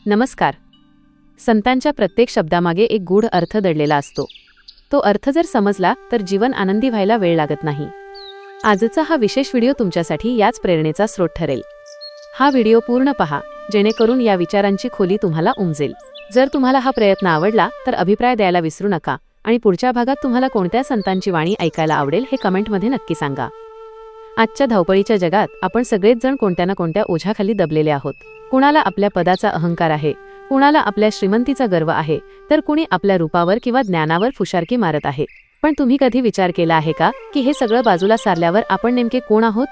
नमस्कार. संतांच्या प्रत्येक शब्दामागे एक गूढ अर्थ दडलेला असतो. तो अर्थ जर समजला तर जीवन आनंदी व्हायला वेळ लागत नाही. आजचा हा विशेष व्हिडिओ तुमच्यासाठी याच प्रेरणेचा स्रोत ठरेल. हा व्हिडिओ पूर्ण पहा, जेणेकरून या विचारांची खोली तुम्हाला उमजेल. जर तुम्हाला हा प्रयत्न आवडला तर अभिप्राय द्यायला विसरू नका आणि पुढच्या भागात तुम्हाला कोणत्या संतांची वाणी ऐकायला आवडेल हे कमेंटमध्ये नक्की सांगा. आजच्या धावपळीच्या जगात आपण सगळेच जण कोणत्या ना कोणत्या ओझ्याखाली दबलेले आहोत. कुणाला आपल्या पदाचा अहंकार आहे, कुणाला आपल्या श्रीमंतीचा गर्व आहे, तर कुणी आपल्या रूपावर किंवा ज्ञानावर फुशारकी मारत आहे. पण तुम्ही कधी विचार केला आहे का की हे सगळं बाजूला सारल्यावर आपण नेमके कोण आहोत?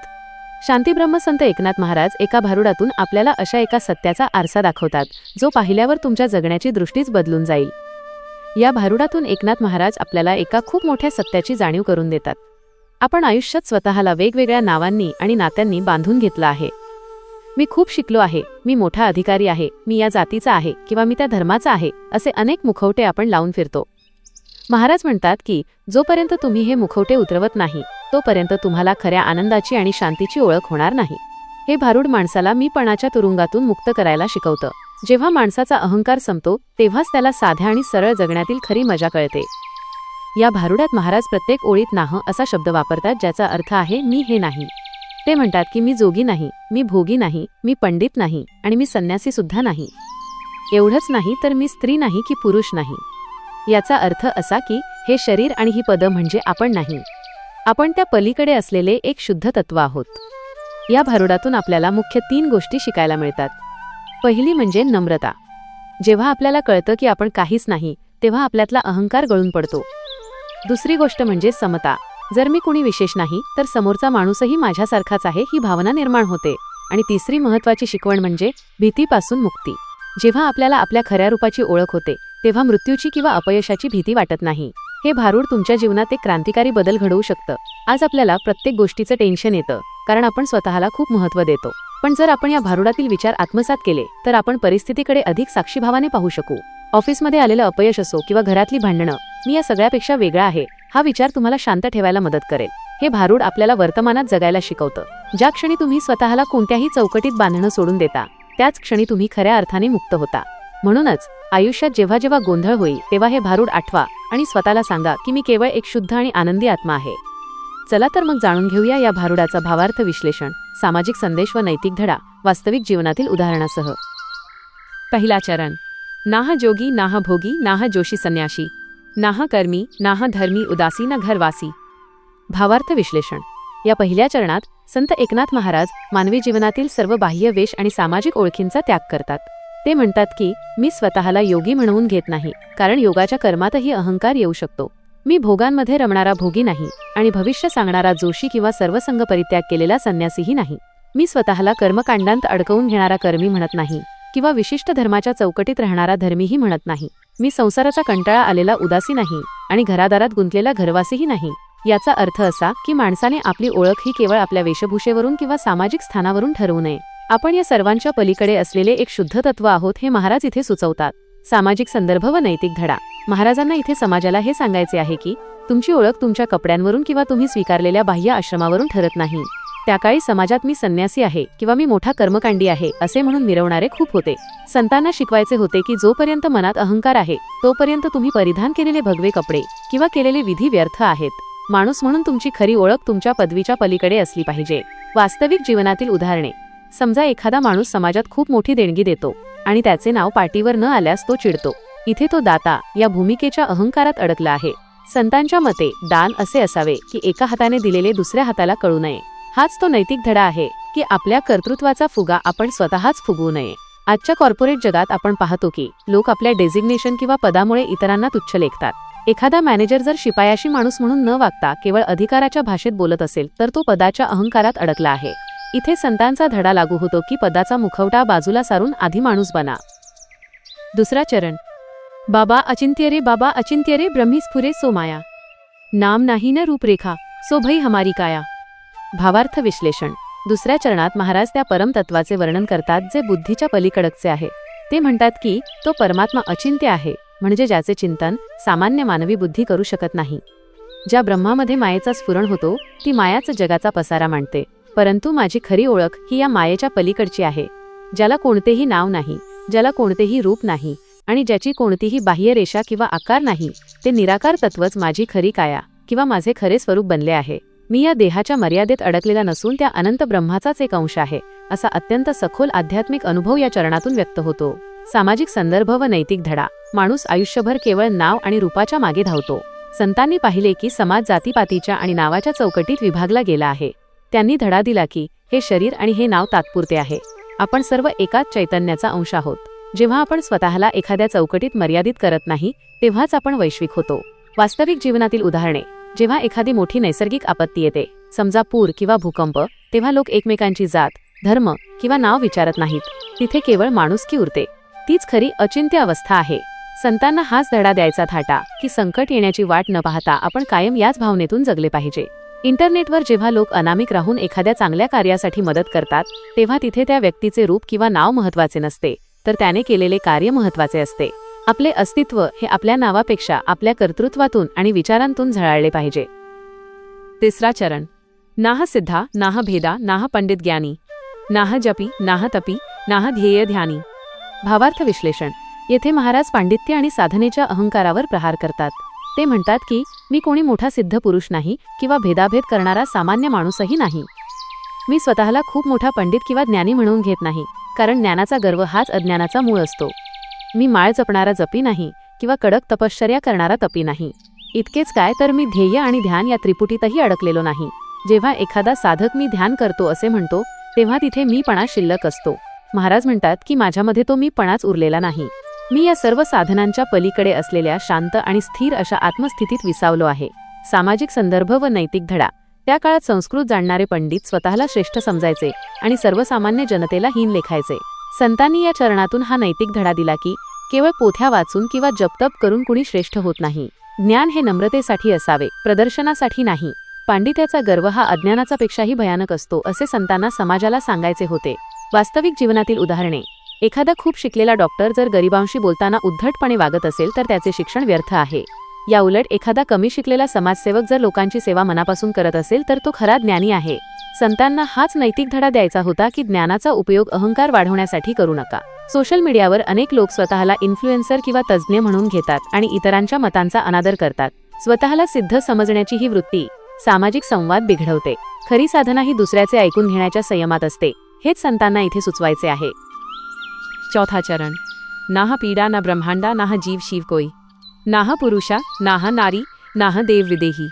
शांतीब्रह्मसंत एकनाथ महाराज एका भारुडातून आपल्याला अशा एका सत्याचा आरसा दाखवतात जो पाहिल्यावर तुमच्या जगण्याची दृष्टीच बदलून जाईल. या भारुडातून एकनाथ महाराज आपल्याला एका खूप मोठ्या सत्याची जाणीव करून देतात. आपण आयुष्यात स्वतःला वेगवेगळ्या नावांनी आणि नात्यांनी बांधून घेतलं आहे. मी खूप शिकलो आहे, मी मोठा अधिकारी आहे, मी या जातीचा आहे किंवा मी त्या धर्माचा आहे, असे अनेक मुखवटे आपण लावून फिरतो. महाराज म्हणतात की जोपर्यंत तुम्ही हे मुखवटे उतरवत नाही तोपर्यंत तुम्हाला खऱ्या आनंदाची आणि शांतीची ओळख होणार नाही. हे भारूड माणसाला मीपणाच्या तुरुंगातून मुक्त करायला शिकवतं. जेव्हा माणसाचा अहंकार संपतो तेव्हाच त्याला साध्या आणि सरळ जगण्यातील खरी मजा कळते. या भारुडात महाराज प्रत्येक ओळीत नाह असा शब्द वापरतात, ज्याचा अर्थ आहे मी हे नाही. ते म्हणतात की मी जोगी नाही, मी भोगी नाही, मी पंडित नाही आणि मी संन्यासी सुद्धा नाही. एवढंच नाही तर मी स्त्री नाही की पुरुष नाही. याचा अर्थ असा की हे शरीर आणि ही पद म्हणजे आपण नाही. आपण त्या पलीकडे असलेले एक शुद्ध तत्व आहोत. या भारुडातून आपल्याला मुख्य 3 गोष्टी शिकायला मिळतात. पहिली म्हणजे नम्रता. जेव्हा आपल्याला कळतं की आपण काहीच नाही तेव्हा आपल्यातला अहंकार गळून पडतो. दुसरी गोष्ट म्हणजे समता. जर मी कुणी विशेष नाही तर समोरचा माणूसही माझ्यासारखाच आहे ही भावना निर्माण होते. आणि तिसरी महत्त्वाची शिकवण म्हणजे भीतीपासून मुक्ती. जेव्हा आपल्याला आपल्या खऱ्या रूपाची ओळख होते तेव्हा मृत्यूची किंवा अपयशाची भीती वाटत नाही. हे भारूड तुमच्या जीवनात एक क्रांतिकारी बदल घडवू शकतं. आज आपल्याला प्रत्येक गोष्टीचं टेन्शन येतं कारण आपण स्वतःला खूप महत्त्व देतो. पण जर आपण या भारुडातील विचार आत्मसात केले तर आपण परिस्थितीकडे अधिक साक्षीभावाने पाहू शकू. ऑफिसमध्ये आलेलं अपयश असो किंवा घरातली भांडणं, मी या सगळ्यापेक्षा वेगळा आहे हा विचार तुम्हाला शांत ठेवायला मदत करेल. हे भारूड आपल्याला वर्तमानात जगायला शिकवतं. ज्या क्षणी तुम्ही स्वतःला कोणत्याही चौकटीत बांधणं सोडून देता त्याच क्षणी तुम्ही खऱ्या अर्थाने मुक्त होता. म्हणूनच आयुष्यात जेव्हा जेव्हा गोंधळ होईल तेव्हा हे भारूड आठवा आणि स्वतःला सांगा की मी केवळ एक शुद्ध आणि आनंदी आत्मा आहे. चला तर मग जाणून घेऊया या भारुडाचा भावार्थ विश्लेषण, सामाजिक संदेश व नैतिक धडा वास्तविक जीवनातील उदाहरणासह. पहिला चरण. नाह जोगी नाह भोगी नाह जोशी संन्याशी, नाह कर्मी नाह धर्मी उदासी न घरवासी. भावार्थ विश्लेषण. या पहिल्या चरणात संत एकनाथ महाराज मानवी जीवनातील सर्व बाह्य वेश आणि सामाजिक ओळखींचा त्याग करतात. ते म्हणतात की मी स्वतःला योगी म्हणवून घेत नाही, कारण योगाच्या कर्मातही अहंकार येऊ शकतो. मी भोगांमध्ये रमणारा भोगी नाही आणि भविष्य सांगणारा जोशी किंवा सर्वसंग परित्याग केलेला संन्यासीही नाही. मी स्वतःला कर्मकांडांत अडकवून घेणारा कर्मी म्हणत नाही किंवा विशिष्ट धर्माच्या चौकटीत राहणारा धर्मीही म्हणत नाही. मी संसाराचा कंटाळा आलेला उदासी नाही आणि घरादारात गुंतलेला घरवासीही नाही. याचा अर्थ असा की माणसाने आपली ओळख ही केवळ आपल्या वेशभूषेवरून किंवा सामाजिक स्थानावरून ठरवू नये. आपण या सर्वांच्या पलीकडे असलेले एक शुद्ध तत्व आहोत हे महाराज इथे सुचवतात. सामाजिक संदर्भ व नैतिक धडा. महाराजांना इथे समाजाला हे सांगायचे आहे की तुमची ओळख तुमच्या कपड्यांवरून किंवा तुम्ही स्वीकारलेल्या बाह्य आश्रमावरून ठरत नाही. त्या काळी समाजात मी संन्यासी आहे किंवा मी मोठा कर्मकांडी आहे असे म्हणून मिरवणारे खूप होते. संतांना शिकवायचे होते की जोपर्यंत मनात अहंकार आहे तोपर्यंत तुम्ही परिधान केलेले भगवे कपडे किंवा केलेले विधी व्यर्थ आहेत. माणूस म्हणून तुमची खरी ओळख तुमच्या पदवीच्या पलीकडे असली पाहिजे. वास्तविक जीवनातील उदाहरणे. समजा एखादा माणूस समाजात खूप मोठी देणगी देतो आणि त्याचे नाव पाटीवर न आल्यास तो चिडतो. इथे तो दाता या भूमिकेच्या अहंकारात अडकला आहे. संतांच्या मते दान असे असावे की एका हाताने दिलेले दुसऱ्या हाताला कळू नये. हाच तो नैतिक धडा आहे की आपल्या कर्तृत्वाचा फुगा आपण स्वतःच फुगवू नये. आजच्या कॉर्पोरेट जगात आपण पाहतो की लोक आपल्या डेझिग्नेशन किंवा पदामुळे इतरांना तुच्छ लेखतात. एखादा मॅनेजर जर शिपायाशी माणूस म्हणून न वागता केवळ अधिकाराच्या भाषेत बोलत असेल तर तो पदाच्या अहंकारात अडकला आहे. इथे संतांचा धडा लागू होतो की पदाचा मुखवटा बाजूला सारून आधी माणूस बना. दुसरा चरण. बाबा अचिंत्य रे बाबा अचिंत्य रे ब्रह्मी स्फुरे सो माया, नाम नाही न रूपरेखा सो भई हमारी काया. भावार्थ विश्लेषण. दुसऱ्या चरणात महाराज त्या परमतत्वाचे वर्णन करतात जे बुद्धीच्या पलीकडचे आहे. ते म्हणतात की तो परमात्मा अचिंत्य आहे, म्हणजे ज्याचे चिंतन सामान्य मानवी बुद्धी करू शकत नाही. ज्या ब्रह्मामध्ये मायेचा स्फुरण होतो ती मायाच जगाचा पसारा मांडते. परंतु माझी खरी ओळख ही या मायेच्या पलीकडची आहे, ज्याला कोणतेही नाव नाही, ज्याला कोणतेही रूप नाही आणि ज्याची कोणतीही बाह्य रेषा किंवा आकार नाही, ते निराकार तत्वच माझी खरी काया किंवा माझे खरे स्वरूप बनले आहे. मी या देहाच्या मर्यादेत अडकलेला नसून त्या अनंत ब्रह्माचाच एक अंश आहे, असा अत्यंत सखोल आध्यात्मिक अनुभव या चरणातून व्यक्त होतो. सामाजिक संदर्भ व नैतिक धडा. माणूस आयुष्यभर केवळ नाव आणि रूपाच्या मागे धावतो. संतांनी पाहिले की समाज जातीपातीच्या आणि नावाच्या चौकटीत विभागला गेला आहे. त्यांनी धडा दिला की हे शरीर आणि हे नाव तात्पुरते आहे. आपण सर्व एकाच चैतन्याचा अंश आहोत. जेव्हा आपण स्वतःला एखाद्या चौकटीत मर्यादित करत नाही, तेव्हाच आपण वैश्विक होतो. वास्तविक जीवनातील उदाहरणे. जेव्हा एखादी मोठी नैसर्गिक आपत्ती येते, समजा पूर किंवा भूकंप, तेव्हा लोक एकमेकांची जात, धर्म किंवा नाव विचारत नाहीत. तिथे केवळ माणुसकी उरते. तीच खरी अचिंत्य अवस्था आहे. संतांना हाच धडा द्यायचा थाटा की संकट येण्याची वाट न पाहता आपण कायम याच भावनेतून जगले पाहिजे. इंटरनेटवर जेव्हा लोक अनामिक राहून एखाद्या चांगल्या कार्यासाठी मदत करतात, तेव्हा तिथे त्या व्यक्तीचे रूप किंवा नाव महत्त्वाचे नसते, तर त्याने केलेले कार्य महत्त्वाचे असते. आपले अस्तित्व हे आपल्या नावापेक्षा आपल्या कर्तृत्वातून आणि विचारांतून झळाळले पाहिजे. तिसरा चरण. नाह सिद्धा नाह भेदा नाह पंडित ज्ञानी, नाह जपी नाह तपी नाह ध्येय ध्यानी. भावार्थ विश्लेषण. येथे महाराज पांडित्य आणि साधनेच्या अहंकारावर प्रहार करतात. ते म्हणतात की मी कोणी मोठा सिद्ध पुरुष नाही किंवा भेदाभेद करणारा सामान्य माणूसही नाही. मी स्वतःला खूप मोठा पंडित किंवा ज्ञानी म्हणून घेत नाही, कारण ज्ञानाचा गर्व हाच अज्ञानाचा मूळ असतो. मी माळ जपणारा जपी नाही किंवा कडक तपश्चर्या करणारा तपी नाही. इतकेच काय, तर मी ध्येय आणि ध्यान या त्रिपुटीतही अडकलेलो नाही. जेव्हा एखादा साधक मी ध्यान करतो असे म्हणतो, तेव्हा तिथे मीपणा शिल्लक असतो. महाराज म्हणतात की माझ्यामध्ये तो मीपणाच उरलेला नाही. मी या सर्व साधनांच्या पलीकडे असलेल्या शांत आणि स्थिर अशा आत्मस्थितीत विसावलो आहे. सामाजिक संदर्भ व नैतिक धडा. त्या काळात संस्कृत जाणणारे पंडित स्वतःला श्रेष्ठ समजायचे आणि सर्वसामान्य जनतेला हीन लेखायचे. संतांनी या चरणातून हा नैतिक धडा दिला की केवळ पोथ्या वाचून किंवा जपतप करून कुणी श्रेष्ठ होत नाही. ज्ञान हे नम्रतेसाठी असावे, प्रदर्शनासाठी नाही. पांडित्याचा गर्व हा अज्ञानाचा पेक्षाही भयानक असतो, असे संतांना समाजाला सांगायचे होते. वास्तविक जीवनातील उदाहरणे. एखादा खूप शिकलेला डॉक्टर जर गरिबांशी बोलताना उद्धटपणे वागत असेल तर त्याचे शिक्षण व्यर्थ आहे. या उलट एखादा कमी शिकलेला समाजसेवक जर लोकांची सेवा मनापासून करत असेल तर तो खरा ज्ञानी आहे. संतांना हाच नैतिक धडा द्यायचा होता की ज्ञानाचा उपयोग अहंकार वाढवण्यासाठी करू नका. सोशल मीडियावर अनेक लोक स्वतःला इन्फ्लुएन्सर किंवा तज्ज्ञ म्हणून घेतात आणि इतरांच्या मतांचा अनादर करतात. स्वतःला सिद्ध समजण्याची ही वृत्ती सामाजिक संवाद बिघडवते. खरी साधना ही दुसऱ्याचे ऐकून घेण्याच्या संयमात असते. हेच संतांना इथे सुचवायचे आहे. चौथा चरण. नाह पीडा ना ब्रह्मांडा नाह जीव शिव कोई, नाह पुरुषा नाह नारी नाह देव विदेही.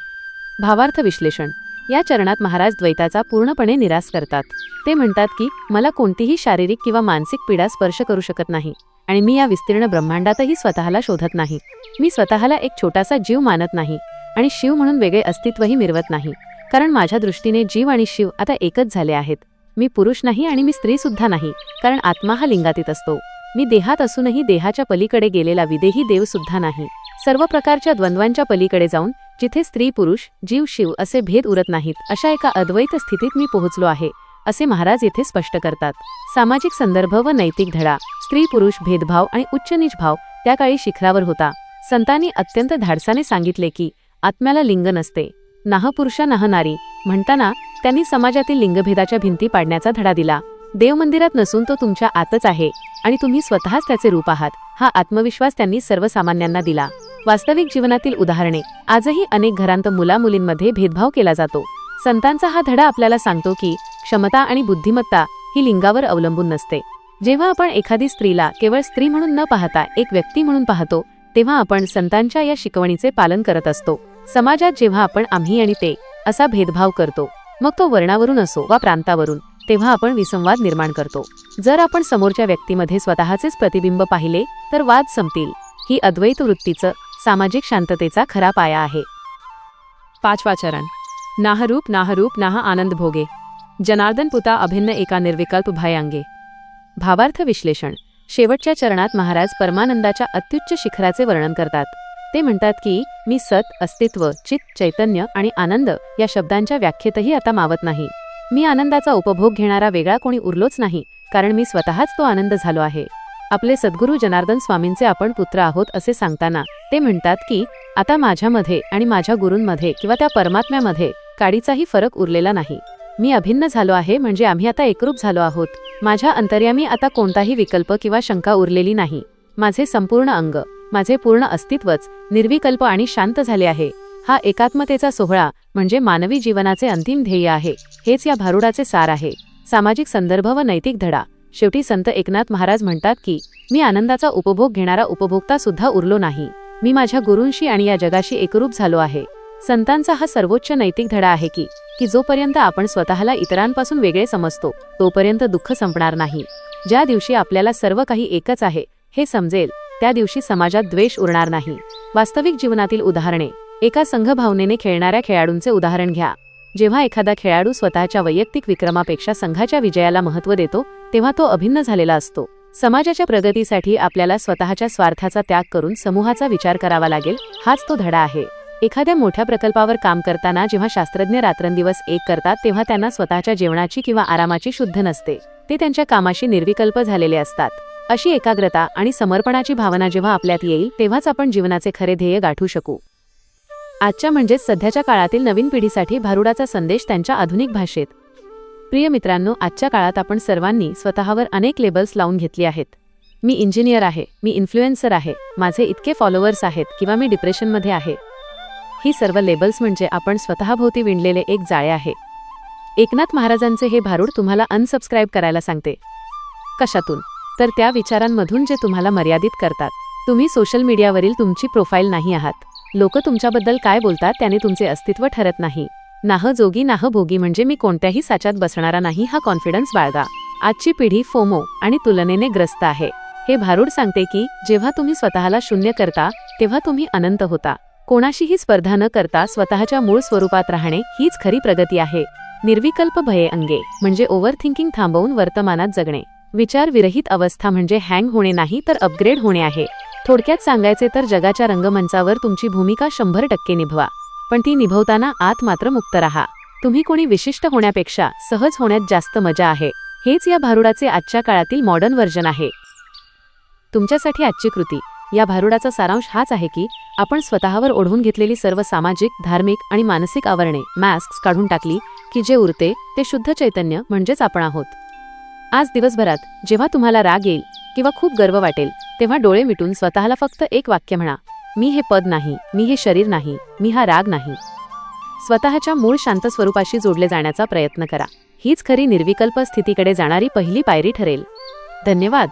भावार्थ विश्लेषण. या चरणात महाराज द्वैताचा पूर्णपणे निराश करतात. ते म्हणतात की मला कोणतीही शारीरिक किंवा मानसिक पीडा स्पर्श करू शकत नाही आणि मी या विस्तीर्ण ब्रह्मांडातही स्वतःला शोधत नाही. मी स्वतःला एक छोटासा जीव मानत नाही आणि शिव म्हणून वेगळे अस्तित्वही मिरवत नाही, कारण माझ्या दृष्टीने जीव आणि शिव आता एकच झाले आहेत. मी पुरुष नाही आणि मी स्त्री सुद्धा नाही, कारण आत्मा हा लिंगातीत असतो. मी देहात असूनही देहाच्या पलीकडे गेलेला विदेही देव सुद्धा नाही. सर्व प्रकारच्या द्वंद्वांच्या पलीकडे जाऊन जिथे स्त्री पुरुष जीव शिव असे भेद उरत नाहीत, अशा एका अद्वैत स्थितीत मी पोहोचलो आहे, असे महाराज येथे स्पष्ट करतात. सामाजिक संदर्भ व नैतिक धडा. स्त्री पुरुष भेदभाव आणि उच्च नीच भाव त्या काळी शिखरावर होता. संतांनी अत्यंत धाडसाने सांगितले की आत्म्याला लिंग नसते. नाह पुरुषा नाह नारी म्हणताना त्यांनी समाजातील लिंगभेदाच्या भिंती पाडण्याचा धडा दिला. देव मंदिरात नसून तो तुमच्या आतच आहे आणि तुम्ही स्वतःच त्याचे रूप आहात, हा आत्मविश्वास त्यांनी सर्वसामान्यांना दिला. वास्तविक जीवनातील उदाहरणे. आजही अनेक घरांत मुला-मुलींमध्ये भेदभाव केला जातो. संतांचा हा धडा आपल्याला सांगतो की क्षमता आणि बुद्धिमत्ता ही लिंगावर अवलंबून नसते. जेव्हा आपण एखादी स्त्रीला केवळ स्त्री म्हणून न पाहता एक व्यक्ती म्हणून पाहतो, तेव्हा आपण संतांच्या या शिकवणीचे पालन करत असतो. समाजात जेव्हा आपण आम्ही आणि ते असा भेदभाव करतो, मग तो वर्णावरून असो वा प्रांतावरून, तेव्हा आपण विसंवाद निर्माण करतो. जर आपण समोरच्या व्यक्तीमध्ये स्वतःचेच प्रतिबिंब पाहिले तर वाद संपतील. ही अद्वैत वृत्तीचं सामाजिक शांततेचा खरा पाया आहे. पाचवा चरण. नाह रूप नाह आनंद भोगे, जनार्दन पुता अभिन्न एका निर्विकल्प भयांगे. भावार्थ विश्लेषण. शेवटच्या चरणात महाराज परमानंदाच्या अत्युच्च शिखराचे वर्णन करतात. ते म्हणतात की मी सत, अस्तित्व, चित, चैतन्य आणि आनंद या शब्दांच्या व्याख्येतही आता मावत नाही. मी आनंदाचा उपभोग घेणारा वेगळा कोणी उरलोच नाही, कारण मी स्वतःच तो आनंद झालो आहे. आपले सद्गुरू जनार्दन स्वामींचे आपण पुत्र आहोत असे सांगताना ते म्हणतात की आता माझ्यामध्ये आणि माझ्या गुरूंमध्ये किंवा त्या परमात्म्यामध्ये काडीचाही फरक उरलेला नाही. मी अभिन्न झालो आहे म्हणजे आम्ही आता एकरूप झालो आहोत. माझ्या अंतर्यामी आता कोणताही विकल्प किंवा शंका उरलेली नाही. माझे संपूर्ण अंग, माझे पूर्ण अस्तित्वच निर्विकल्प आणि शांत झाले आहे. हा एकात्मतेचा सोहळा म्हणजे मानवी जीवनाचे अंतिम ध्येय आहे. हेच या भारुडाचे सार आहे. सामाजिक संदर्भ व नैतिक धडा. शेवटी संत एकनाथ महाराज म्हणतात की मी आनंदाचा उपभोग घेणारा उपभोक्ता सुद्धा उरलो नाही. मी माझ्या गुरूंशी आणि या जगाशी एकरूप झालो आहे. संतांचा हा सर्वोच्च नैतिक धडा आहे की जोपर्यंत आपण स्वतःला इतरांपासून वेगळे समजतो तोपर्यंत दुःख संपणार नाही. ज्या दिवशी आपल्याला सर्व काही एकच आहे हे समजेल त्या दिवशी समाजात द्वेष उरणार नाही. वास्तविक जीवनातील उदाहरणे. एका संघभावनेने खेळणाऱ्या खेळाडूंचे उदाहरण घ्या. जेव्हा एखादा खेळाडू स्वतःच्या वैयक्तिक विक्रमापेक्षा संघाच्या विजयाला महत्त्व देतो तेव्हा तो अभिन्न झालेला असतो. समाजाच्या प्रगतीसाठी आपल्याला स्वतःच्या स्वार्थाचा त्याग करून समूहाचा विचार करावा लागेल. हाच तो धडा आहे. एखाद्या मोठ्या प्रकल्पावर काम करताना जेव्हा शास्त्रज्ञ रात्रंदिवस एक करतात तेव्हा त्यांना स्वतःच्या जेवणाची किंवा आरामाची शुद्ध नसते. ते त्यांच्या कामाशी निर्विकल्प झालेले असतात. अशी एकाग्रता आणि समर्पणाची भावना जेव्हा आपल्यात येईल तेव्हाच आपण जीवनाचे खरे ध्येय गाठू शकू. आजच्या म्हणजेच सध्याच्या काळातील नवीन पिढीसाठी भारुडाचा संदेश त्यांच्या आधुनिक भाषेत. प्रिय मित्रांनो, आजच्या काळात आपण सर्वांनी स्वतःवर अनेक लेबल्स लावून घेतली आहेत. मी इंजिनियर आहे, मी इन्फ्लुएन्सर आहे, माझे इतके फॉलोअर्स आहेत किंवा मी डिप्रेशनमध्ये आहे. ही सर्व लेबल्स म्हणजे आपण स्वतःभोवती विणलेले एक जाळे आहे. एकनाथ महाराजांचे हे भारूड तुम्हाला अनसबस्क्राईब करायला सांगते. कशातून? तर त्या विचारांमधून जे तुम्हाला मर्यादित करतात. तुम्ही सोशल मीडियावरील तुमची प्रोफाईल नाही आहात. लोक तुमच्याबद्दल काय बोलतात त्याने तुमचे अस्तित्व ठरत नाही. नाह जोगी नाह भोगी म्हणजे मी कोणत्याही साच्यात बसणारा नाही हा कॉन्फिडन्स बाळगा. आजची पिढी फोमो आणि तुलनेने ग्रस्त आहे. हे भारूड सांगते की जेव्हा तुम्ही स्वतःला शून्य करता तेव्हा तुम्ही अनंत होता. कोणाशीही स्पर्धा न करता स्वतःच्या मूळ स्वरूपात राहणे हीच खरी प्रगती आहे. निर्विकल्प भये अंगे म्हणजे ओव्हर थिंकिंग थांबवून वर्तमानात जगणे. विचार विरहित अवस्था म्हणजे हँग होणे नाही तर अपग्रेड होणे आहे. थोडक्यात सांगायचे तर जगाच्या रंगमंचावर तुमची भूमिका 100% निभवा, पण ती निभवताना आत मात्र मुक्त राहा. तुम्ही कोणी विशिष्ट होण्यापेक्षा सहज होण्यात जास्त मजा आहे. हेच या भारुडाचे आजच्या काळातील मॉडर्न व्हर्जन आहे. तुमच्यासाठी आजची कृती. या भारुडाचा सारांश हाच आहे की आपण स्वतःवर ओढवून घेतलेली सर्व सामाजिक, धार्मिक आणि मानसिक आवरणे, मास्क्स काढून टाकली की जे उरते ते शुद्ध चैतन्य म्हणजेच आपण आहोत. आज दिवसभरात जेव्हा तुम्हाला राग येईल किंवा खूप गर्व वाटेल तेव्हा डोळे मिटून स्वतःला फक्त एक वाक्य म्हणा, मी हे पद नाही, मी हे शरीर नाही, मी हा राग नाही. स्वतःच्या मूळ शांत स्वरूपाशी जोडले जाण्याचा प्रयत्न करा. हीच खरी निर्विकल्प स्थितीकडे जाणारी पहिली पायरी ठरेल. धन्यवाद.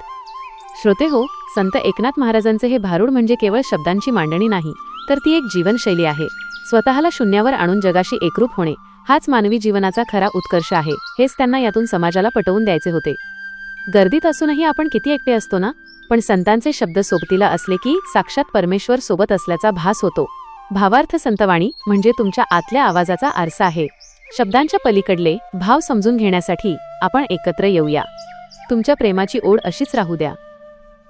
श्रोतेहो, संत एकनाथ महाराजांचे हे भारूड म्हणजे केवळ शब्दांची मांडणी नाही, तर ती एक जीवनशैली आहे. स्वतःला शून्यावर आणून जगाशी एकरूप होणे हाच मानवी जीवनाचा खरा उत्कर्ष आहे. हेच त्यांना यातून समाजाला पटवून द्यायचे होते. गर्दीत असूनही आपण किती एकटे असतो ना, पण संतांचे शब्द सोबतीला असले की साक्षात परमेश्वर सोबत असल्याचा भास होतो. भावार्थ संतवाणी म्हणजे तुमच्या आतल्या आवाजाचा आरसा आहे. शब्दांच्या पलीकडले भाव समजून घेण्यासाठी आपण एकत्र येऊया. तुमच्या प्रेमाची ओढ अशीच राहू द्या.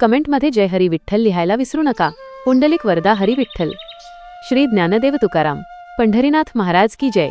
कमेंटमध्ये जय हरी विठ्ठल लिहायला विसरू नका. पुंडलिक वरदा हरी विठ्ठल. श्री ज्ञानदेव तुकाराम. पंढरीनाथ महाराज की जय.